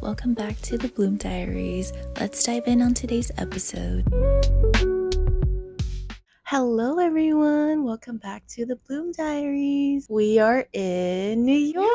welcome back to the Bloom Diaries. Let's dive in on today's episode. Hello everyone, welcome back to the Bloom Diaries. We are in New York.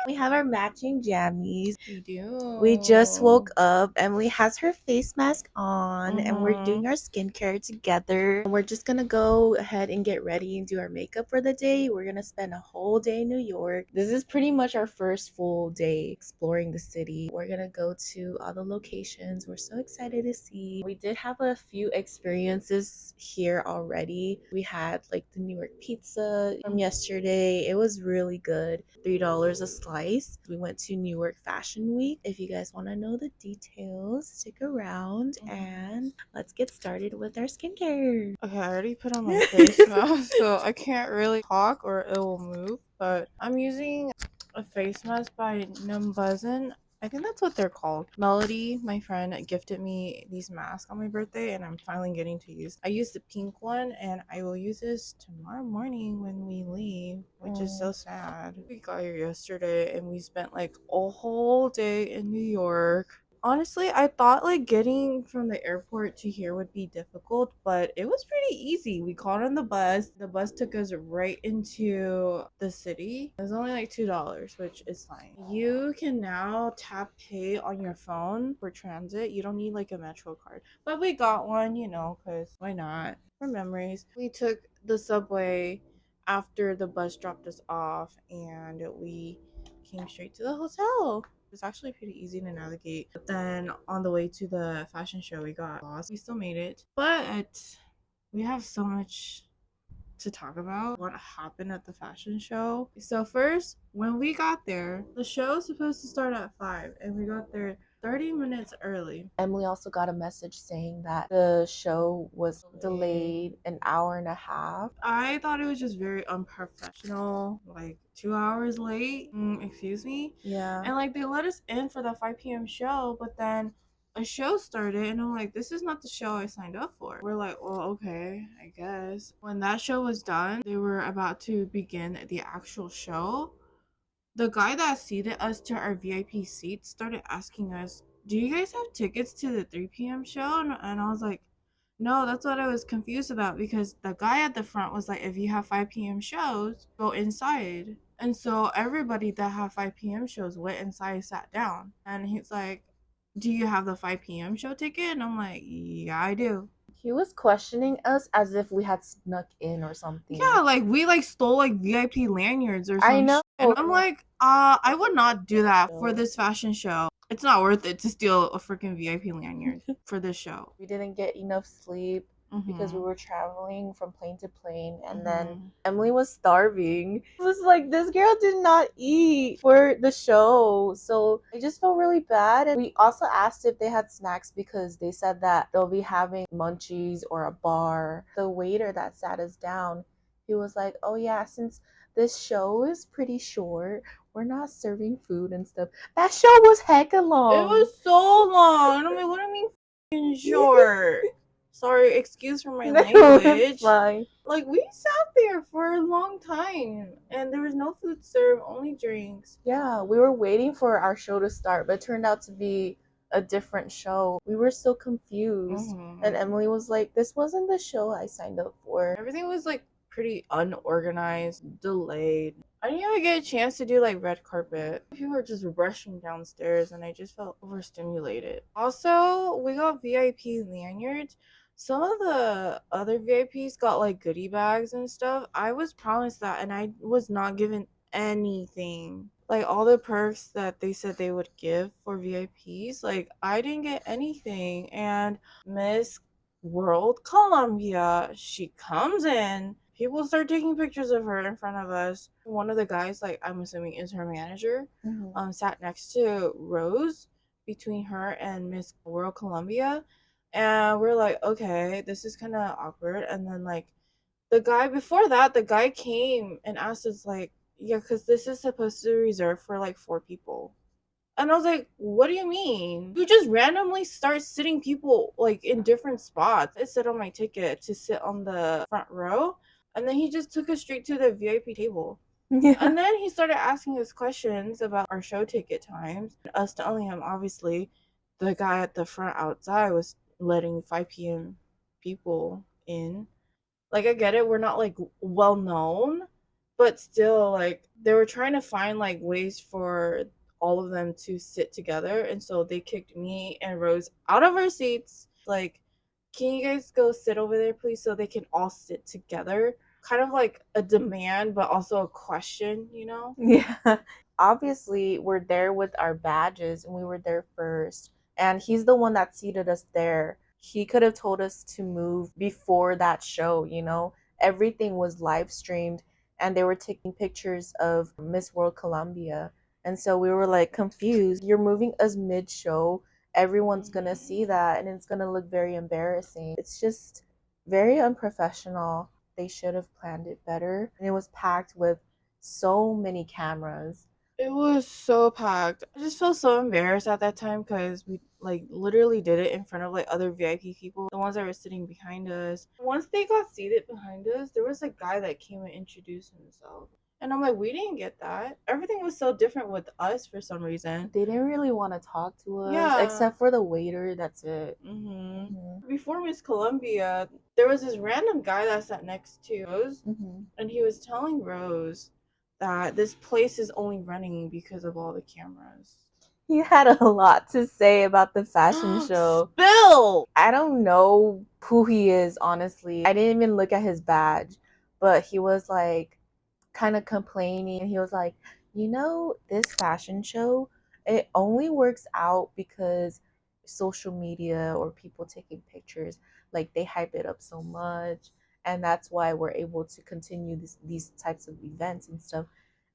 We have our matching jammies. We do. We just woke up. Emily has her face mask on and we're doing our skincare together. We're just gonna go ahead and get ready and do our makeup for the day. We're gonna spend a whole day in New York. This is pretty much our first full day exploring the city. We're gonna go to all the locations we're so excited to see. We did have a few experiences here already. We had like the New York pizza from yesterday. It was really good. $3 a slice. We went to New York Fashion Week. If you guys want to know the details, stick around and let's get started with our skincare. Okay, I already put on my face mask, so I can't really talk or it will move. But I'm using a face mask by Numbuzin. I think that's what they're called. Melody, my friend, gifted me these masks on my birthday, and I'm finally getting to use. I used the pink one, and I will use this tomorrow morning when we leave, which is so sad. We got here yesterday, and we spent like a whole day in New York. Honestly, I thought like getting from the airport to here would be difficult, but it was pretty easy. We got on the bus. The bus took us right into the city. It was only like $2, which is fine. You can now tap pay on your phone for transit. You don't need like a Metro card. But we got one, because why not? For memories. We took the subway after the bus dropped us off and we came straight to the hotel. It's actually pretty easy to navigate. But then on the way to the fashion show, we got lost. We still made it. But we have so much to talk about what happened at the fashion show. So first, when we got there, the show was supposed to start at 5 and we got there 30 minutes early. Emily also got a message saying that the show was delayed an hour and a half. I thought it was just very unprofessional, like 2 hours late. Excuse me? Yeah. And like they let us in for the 5 p.m. show, but then a show started and I'm like, this is not the show I signed up for. We're like, well, okay, I guess. When that show was done, they were about to begin the actual show. The guy that seated us to our VIP seats started asking us, do you guys have tickets to the 3 p.m. show? And I was like, no, that's what I was confused about, because the guy at the front was like, if you have 5 p.m. shows, go inside. And so everybody that had 5 p.m. shows went inside, sat down. And he's like, do you have the 5 p.m. show ticket? And I'm like, yeah, I do. He was questioning us as if we had snuck in or something. Yeah, like we like stole like VIP lanyards or something. I know. And I'm like, I would not do that for this fashion show. It's not worth it to steal a freaking VIP lanyard for this show. We didn't get enough sleep because we were traveling from plane to plane, and then Emily was starving. It was like, this girl did not eat for the show, so I just felt really bad. And we also asked if they had snacks because they said that they'll be having munchies or a bar. The waiter that sat us down, he was like, oh yeah, since this show is pretty short, we're not serving food and stuff. That show was hecka long. It was so long. I'm like, what do you mean short? Sorry, excuse for my language. Fine. Like, we sat there for a long time and there was no food served, only drinks. Yeah, we were waiting for our show to start, but it turned out to be a different show. We were so confused. And Emily was like, this wasn't the show I signed up for. Everything was like pretty unorganized, delayed. I didn't even get a chance to do like red carpet. People were just rushing downstairs and I just felt overstimulated. Also, we got VIP lanyards. Some of the other VIPs got like goodie bags and stuff. I was promised that and I was not given anything. Like all the perks that they said they would give for VIPs, like I didn't get anything. And Miss World Columbia, she comes in. People start taking pictures of her in front of us. One of the guys, like I'm assuming is her manager, sat next to Rose between her and Miss World Columbia. And we're like, okay, this is kind of awkward. And then like the guy before that, the guy came and asked us like, yeah, because this is supposed to be reserved for like 4 people. And I was like, what do you mean? You just randomly start sitting people like in different spots. It said on my ticket to sit on the front row. And then he just took us straight to the VIP table. Yeah. And then he started asking us questions about our show ticket times. Us telling him, obviously, the guy at the front outside was letting 5 p.m. people in. Like, I get it, we're not like well known, but still, like, they were trying to find like ways for all of them to sit together, and so they kicked me and Rose out of our seats. Like, can you guys go sit over there, please, so they can all sit together? Kind of like a demand, but also a question, you know? Yeah. Obviously, we're there with our badges and we were there first. And he's the one that seated us there. He could have told us to move before that show, you know? Everything was live streamed and they were taking pictures of Miss World Colombia. And so we were like confused. You're moving us mid show. Everyone's going to see that and it's going to look very embarrassing. It's just very unprofessional. They should have planned it better. And it was packed with so many cameras. It was so packed. I just felt so embarrassed at that time because we like literally did it in front of like other VIP people, the ones that were sitting behind us. Once they got seated behind us, there was a guy that came and introduced himself. And I'm like, we didn't get that. Everything was so different with us for some reason. They didn't really want to talk to us, Yeah. except for the waiter. That's it. Before Miss Columbia, there was this random guy that sat next to Rose, and he was telling Rose that this place is only running because of all the cameras. He had a lot to say about the fashion show. Spill! I don't know who he is, honestly. I didn't even look at his badge, but he was like kind of complaining. He was like, you know, this fashion show, it only works out because social media or people taking pictures, like they hype it up so much. And that's why we're able to continue these types of events and stuff.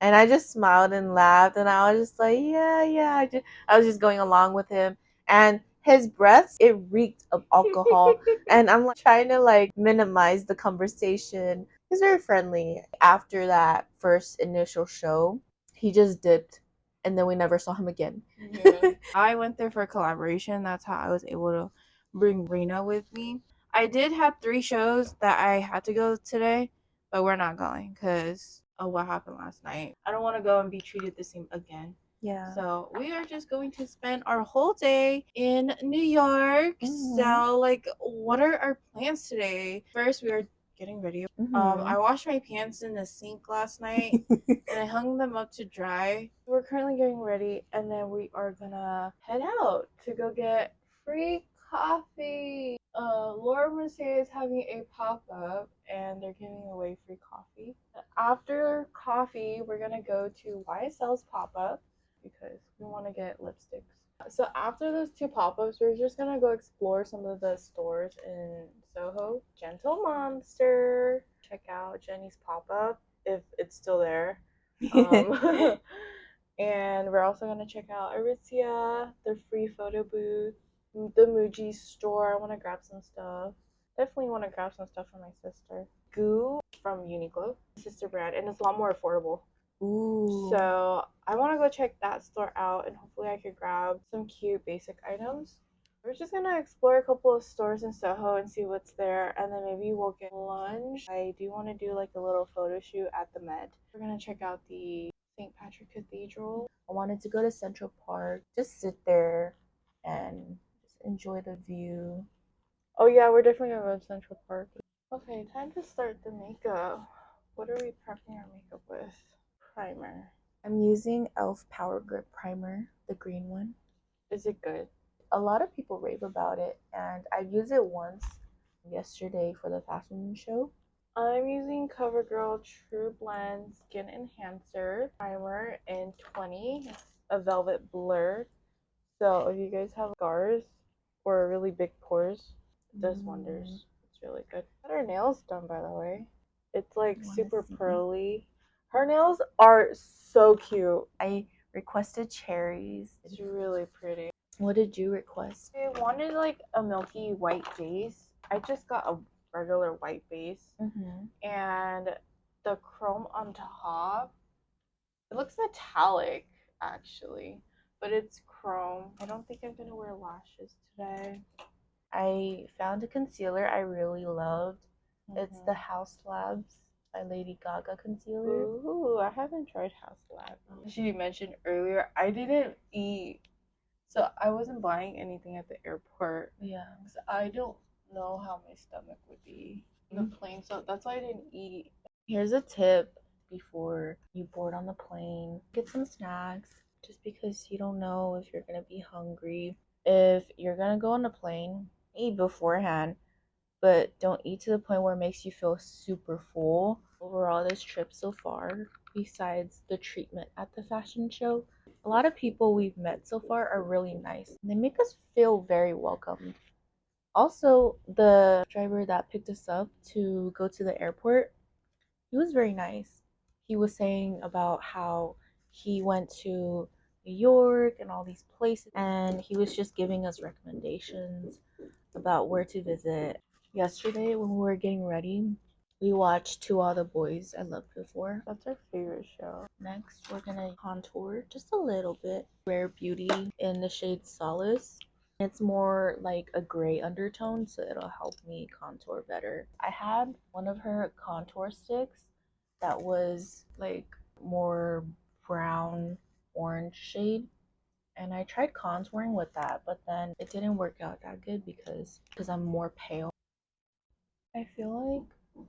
And I just smiled and laughed, and I was just like, yeah, yeah. I was just going along with him. And his breath, it reeked of alcohol. And I'm like trying to like minimize the conversation. He's very friendly. After that first initial show, he just dipped and then we never saw him again. Yeah. I went there for a collaboration. That's how I was able to bring Rena with me. I did have 3 shows that I had to go today, but we're not going because of what happened last night. I don't want to go and be treated the same again. Yeah. So we are just going to spend our whole day in New York. So, like, what are our plans today? First, we are getting ready. I washed my pants in the sink last night and I hung them up to dry. We're currently getting ready, and then we are gonna head out to go get free coffee. Laura Mercier is having a pop-up and they're giving away free coffee. After coffee, we're gonna go to YSL's pop-up because we want to get lipsticks. So after those 2 pop-ups, we're just gonna go explore some of the stores in Soho. Gentle Monster. Check out Jenny's pop-up if it's still there. And we're also gonna check out Aritzia, their free photo booth, the Muji store. I want to grab some stuff. Definitely want to grab some stuff for my sister. Goo from Uniqlo, sister brand, and it's a lot more affordable. Ooh. So I want to go check that store out, and hopefully I could grab some cute basic items. We're just gonna explore a couple of stores in Soho and see what's there, and then maybe we'll get lunch. I do want to do like a little photo shoot at the Met. We're gonna check out the St. Patrick Cathedral. I wanted to go to Central Park, just sit there and just enjoy the view. Oh yeah, we're definitely gonna go to Central Park. Okay, time to start the makeup. What are we prepping our makeup with? Primer. I'm using e.l.f. Power Grip Primer, the green one. Is it good? A lot of people rave about it, and I used it once yesterday for the fashion show. I'm using CoverGirl True Blend Skin Enhancer Primer in 20. It's a velvet blur. So if you guys have scars or really big pores, it does wonders. It's really good. Got her nails done, by the way. It's like super pearly. Her nails are so cute. I requested cherries. It's really pretty. What did you request? I wanted like a milky white base. I just got a regular white base. And the chrome on top, it looks metallic actually, but it's chrome. I don't think I'm gonna wear lashes today. I found a concealer I really loved. It's the House Labs by Lady Gaga concealer. Ooh, I haven't tried House Lab. She mentioned earlier I didn't eat, so I wasn't buying anything at the airport. Yeah. Because I don't know how my stomach would be on the plane, so that's why I didn't eat. Here's a tip before you board on the plane. Get some snacks just because you don't know if you're going to be hungry. If you're going to go on the plane, eat beforehand, but don't eat to the point where it makes you feel super full. Overall, this trip so far, besides the treatment at the fashion show, a lot of people we've met so far are really nice. They make us feel very welcome. Also, the driver that picked us up to go to the airport, he was very nice. He was saying about how he went to New York and all these places, and he was just giving us recommendations about where to visit. Yesterday, when we were getting ready, we watched To All the Boys I Loved Before. That's our favorite show. Next, we're gonna contour just a little bit. Rare Beauty in the shade Solace. It's more like a gray undertone, so it'll help me contour better. I had one of her contour sticks that was like more brown orange shade, and I tried contouring with that, but then it didn't work out that good because I'm more pale. I feel like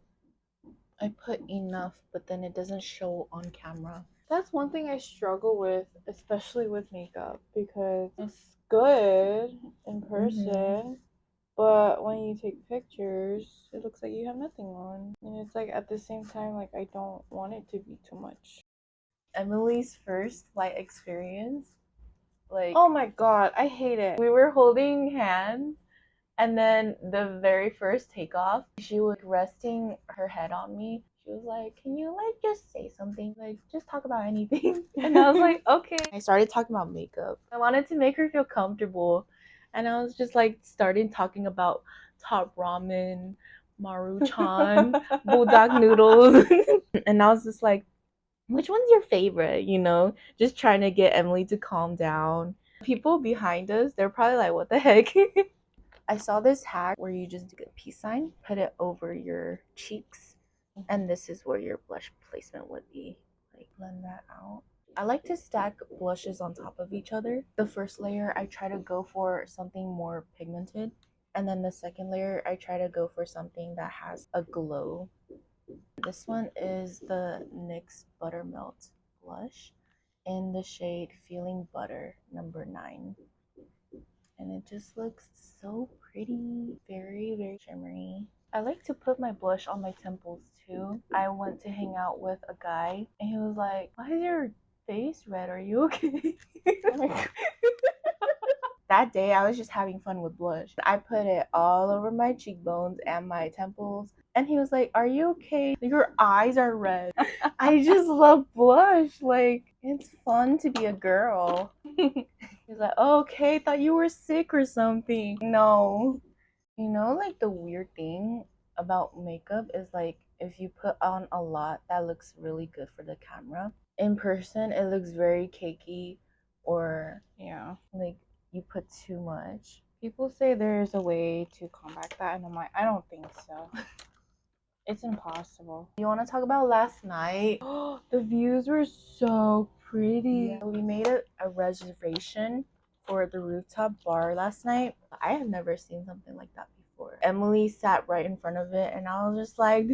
I put enough, but then it doesn't show on camera. That's one thing I struggle with, especially with makeup, because it's good in person, but when you take pictures, it looks like you have nothing on. And it's like at the same time, like I don't want it to be too much. Emily's first flight experience, like, Oh my god, I hate it. we were holding hands, and then the very first takeoff, she was resting her head on me. She was like, "Can you like just say something? Like just talk about anything." And I was like, "Okay." I started talking about makeup. I wanted to make her feel comfortable, and I was just like starting talking about top ramen, Maruchan, bulldog noodles, and I was just like, which one's your favorite? You know, just trying to get Emily to calm down. People behind us, they're probably like, what the heck? I saw this hack where you just do a peace sign, put it over your cheeks, and this is where your blush placement would be. Like, blend that out. I like to stack blushes on top of each other. The first layer, I try to go for something more pigmented. And then the second layer, I try to go for something that has a glow. This one is the NYX Buttermelt blush in the shade Feeling Butter, number 9. And it just looks so pretty, very, very shimmery. I like to put my blush on my temples too. I went to hang out with a guy, and he was like, "Why is your face red? Are you okay?" Oh my god. That day, I was just having fun with blush. I put it all over my cheekbones and my temples. And he was like, "Are you okay? Your eyes are red." I just love blush. Like, it's fun to be a girl. He's like, "Oh, okay, thought you were sick or something." No. You know, like the weird thing about makeup is like if you put on a lot, that looks really good for the camera. In person, it looks very cakey, or Yeah. like you put too much. People say there's a way to combat that, and I'm like, I don't think so. It's impossible. You want to talk about last night? The views were so pretty. Yeah, we made a reservation for the rooftop bar last night. I have never seen something like that before. Emily sat right in front of it, and I was just like,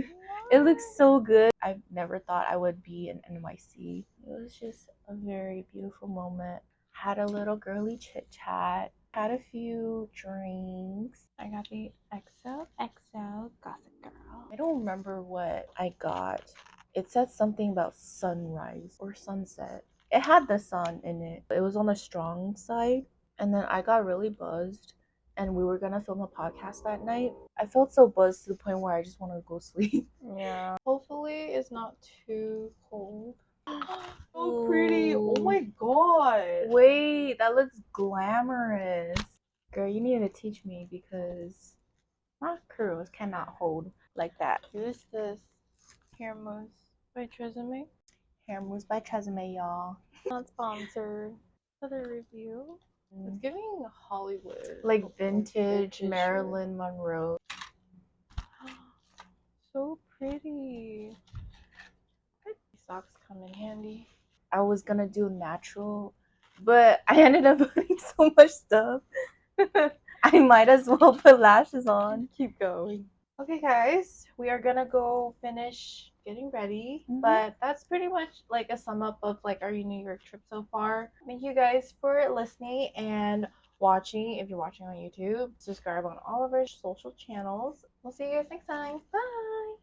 it looks so good. I never thought I would be in NYC. It was just a very beautiful moment. Had a little girly chit chat. Had a few drinks. I got the XOXO Gossip Girl. I don't remember what I got. It said something about sunrise or sunset. It had the sun in it. It was on the strong side. And then I got really buzzed, and we were gonna film a podcast that night. I felt so buzzed to the point where I just want to go sleep. Yeah. Hopefully it's not too cold. So Ooh. pretty. Oh my god. Wait, that looks glamorous. Girl, you need to teach me because my curls cannot hold like that. Here's this hair mousse by Tresemme. Hair mousse by Tresemme, y'all. Not sponsored. Another review. It's giving Hollywood. Like vintage Marilyn Monroe. So pretty. socks come in handy. I was gonna do natural, but I ended up putting so much stuff. I might as well put lashes on. Keep going. Okay, guys, we are gonna go finish getting ready, but that's pretty much like a sum up of like our New York trip so far. Thank you guys for listening and watching. If you're watching on YouTube, subscribe on all of our social channels. We'll see you guys next time. Bye.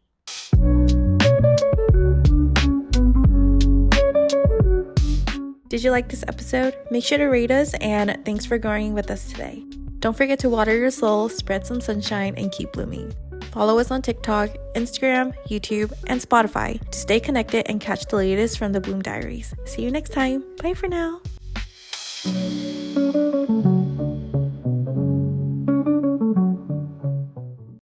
Did you like this episode? Make sure to rate us, and thanks for growing with us today. Don't forget to water your soul, spread some sunshine, and keep blooming. Follow us on TikTok, Instagram, YouTube, and Spotify to stay connected and catch the latest from the Bloom Diaries. See you next time. Bye for now.